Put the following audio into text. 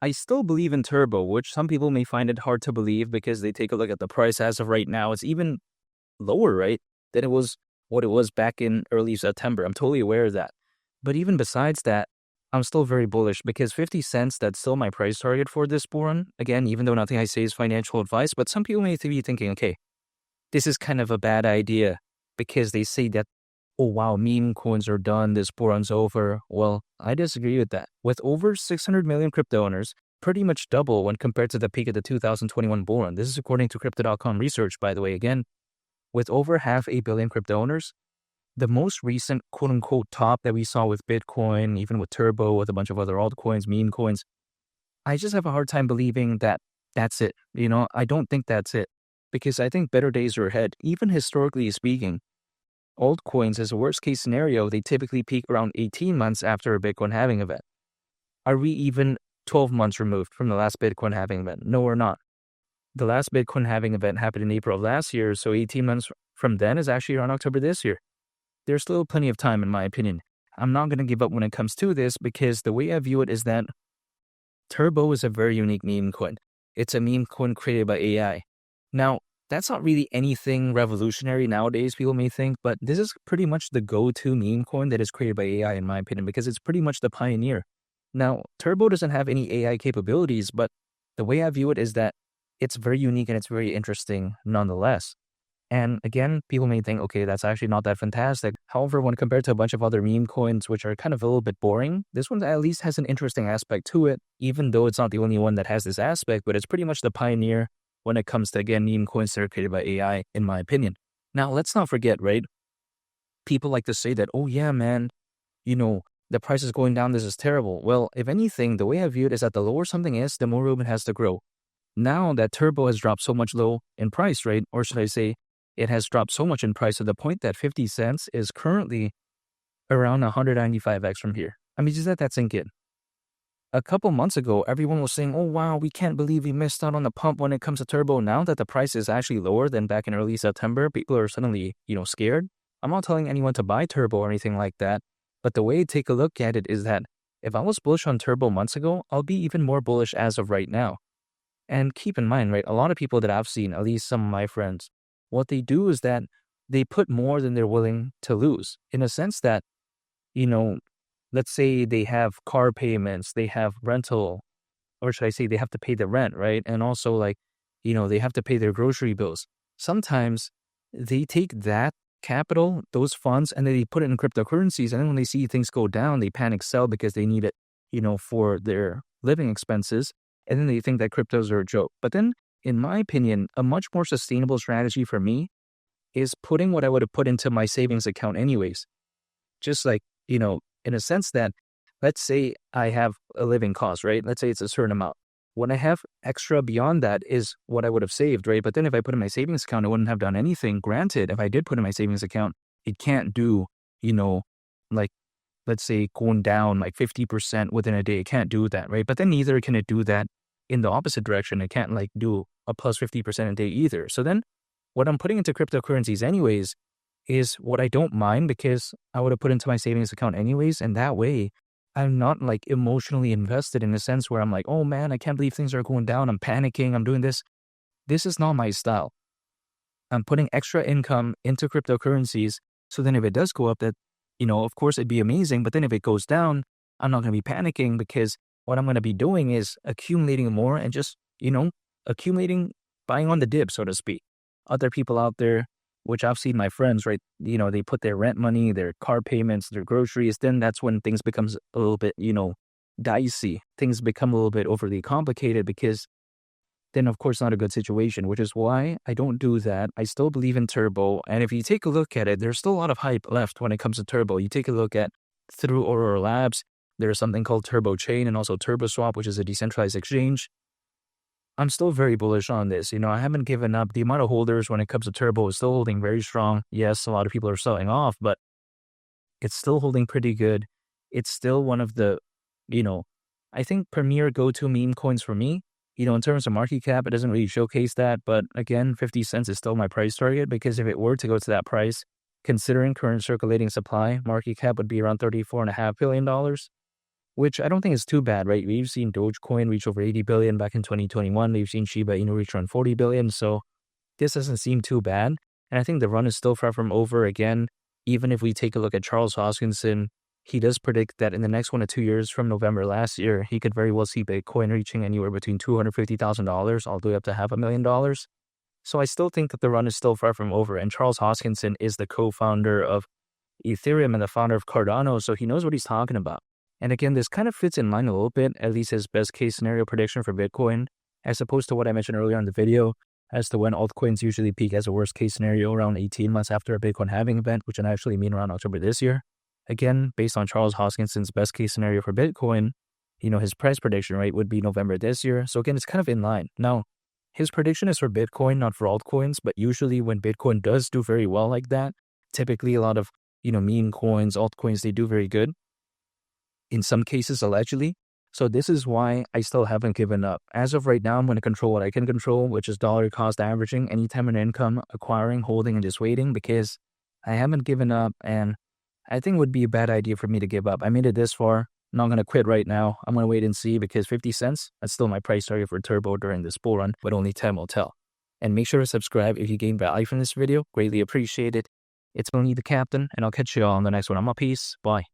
I still believe in Turbo, which some people may find it hard to believe because they take a look at the price as of right now. It's even lower, right, than it was what it was back in early September. I'm totally aware of that. But even besides that, I'm still very bullish because 50 cents, that's still my price target for this bull run. Again, even though nothing I say is financial advice, but some people may be thinking, okay, this is kind of a bad idea because they say that, oh wow, meme coins are done, this bull run's over. Well, I disagree with that. With over 600 million crypto owners, pretty much double when compared to the peak of the 2021 bull run. This is according to Crypto.com research, by the way. Again, with over half a billion crypto owners, the most recent quote-unquote top that we saw with Bitcoin, even with Turbo, with a bunch of other altcoins, meme coins, I just have a hard time believing that that's it. I don't think that's it because I think better days are ahead. Even historically speaking, altcoins, as a worst-case scenario, they typically peak around 18 months after a Bitcoin halving event. Are we even 12 months removed from the last Bitcoin halving event? No, we're not. The last Bitcoin halving event happened in April of last year, so 18 months from then is actually around October this year. There's still plenty of time, in my opinion. I'm not going to give up when it comes to this because the way I view it is that Turbo is a very unique meme coin. It's a meme coin created by AI. Now, that's not really anything revolutionary nowadays, people may think, but this is pretty much the go-to meme coin that is created by AI, in my opinion, because it's pretty much the pioneer. Now, Turbo doesn't have any AI capabilities, but the way I view it is that it's very unique and it's very interesting nonetheless. And again, people may think, okay, that's actually not that fantastic. However, when compared to a bunch of other meme coins, which are kind of a little bit boring, this one at least has an interesting aspect to it, even though it's not the only one that has this aspect, but it's pretty much the pioneer when it comes to, again, meme coins that are created by AI, in my opinion. Now, let's not forget, right? People like to say that, oh yeah, man, the price is going down, this is terrible. Well, if anything, the way I view it is that the lower something is, the more room it has to grow. Now that Turbo has dropped so much low in price, right? Or should I say, it has dropped so much in price to the point that 50 cents is currently around 195x from here. I mean, just let that sink in. A couple months ago, everyone was saying, oh wow, we can't believe we missed out on the pump when it comes to Turbo. Now that the price is actually lower than back in early September, people are suddenly, scared. I'm not telling anyone to buy Turbo or anything like that, but the way to take a look at it is that if I was bullish on Turbo months ago, I'll be even more bullish as of right now. And keep in mind, right, a lot of people that I've seen, at least some of my friends, what they do is that they put more than they're willing to lose, in a sense that, let's say they have car payments, they have rental, or should I say they have to pay the rent, right? And also they have to pay their grocery bills. Sometimes they take that capital, those funds, and then they put it in cryptocurrencies. And then when they see things go down, they panic sell because they need it, for their living expenses. And then they think that cryptos are a joke. But then, in my opinion, a much more sustainable strategy for me is putting what I would have put into my savings account anyways. Just like, in a sense that, let's say I have a living cost, right? Let's say it's a certain amount. What I have extra beyond that is what I would have saved, right? But then if I put in my savings account, I wouldn't have done anything. Granted, if I did put in my savings account, it can't do, like, let's say going down like 50% within a day. It can't do that, right? But then neither can it do that in the opposite direction. It can't do a plus 50% a day either. So then what I'm putting into cryptocurrencies anyways is what I don't mind because I would have put into my savings account anyways. And that way I'm not emotionally invested in a sense where I'm like, oh man, I can't believe things are going down. I'm panicking. I'm doing this. This is not my style. I'm putting extra income into cryptocurrencies. So then if it does go up, that, of course it'd be amazing. But then if it goes down, I'm not going to be panicking because what I'm going to be doing is accumulating more and just, accumulating, buying on the dip, so to speak. Other people out there, which I've seen my friends, right? They put their rent money, their car payments, their groceries. Then that's when things becomes a little bit, dicey. Things become a little bit overly complicated because then, of course, not a good situation, which is why I don't do that. I still believe in Turbo. And if you take a look at it, there's still a lot of hype left when it comes to Turbo. You take a look at through Aurora Labs, there's something called Turbo Chain and also TurboSwap, which is a decentralized exchange. I'm still very bullish on this. I haven't given up. The amount of holders when it comes to Turbo is still holding very strong. Yes, a lot of people are selling off, but it's still holding pretty good. It's still one of the, I think premier go-to meme coins for me. In terms of market cap, it doesn't really showcase that. But again, 50 cents is still my price target because if it were to go to that price, considering current circulating supply, market cap would be around $34.5 billion. which I don't think is too bad, right? We've seen Dogecoin reach over 80 billion back in 2021. We've seen Shiba Inu reach around 40 billion. So this doesn't seem too bad. And I think the run is still far from over. Again, even if we take a look at Charles Hoskinson, he does predict that in the next 1 to 2 years from November last year, he could very well see Bitcoin reaching anywhere between $250,000 all the way up to $500,000. So I still think that the run is still far from over. And Charles Hoskinson is the co-founder of Ethereum and the founder of Cardano, so he knows what he's talking about. And again, this kind of fits in line a little bit, at least his best case scenario prediction for Bitcoin, as opposed to what I mentioned earlier in the video, as to when altcoins usually peak as a worst case scenario around 18 months after a Bitcoin halving event, which I actually mean around October this year. Again, based on Charles Hoskinson's best case scenario for Bitcoin, his price prediction rate would be November this year. So again, it's kind of in line. Now, his prediction is for Bitcoin, not for altcoins, but usually when Bitcoin does do very well like that, typically a lot of, meme coins, altcoins, they do very good. In some cases, allegedly. So this is why I still haven't given up. As of right now, I'm going to control what I can control, which is dollar cost averaging, anytime an income, acquiring, holding, and just waiting, because I haven't given up, and I think it would be a bad idea for me to give up. I made it this far. I'm not going to quit right now. I'm going to wait and see, because 50 cents, that's still my price target for Turbo during this bull run, but only time will tell. And make sure to subscribe if you gain value from this video. Greatly appreciate it. It's only the captain, and I'll catch you all on the next one. I'm a peace. Bye.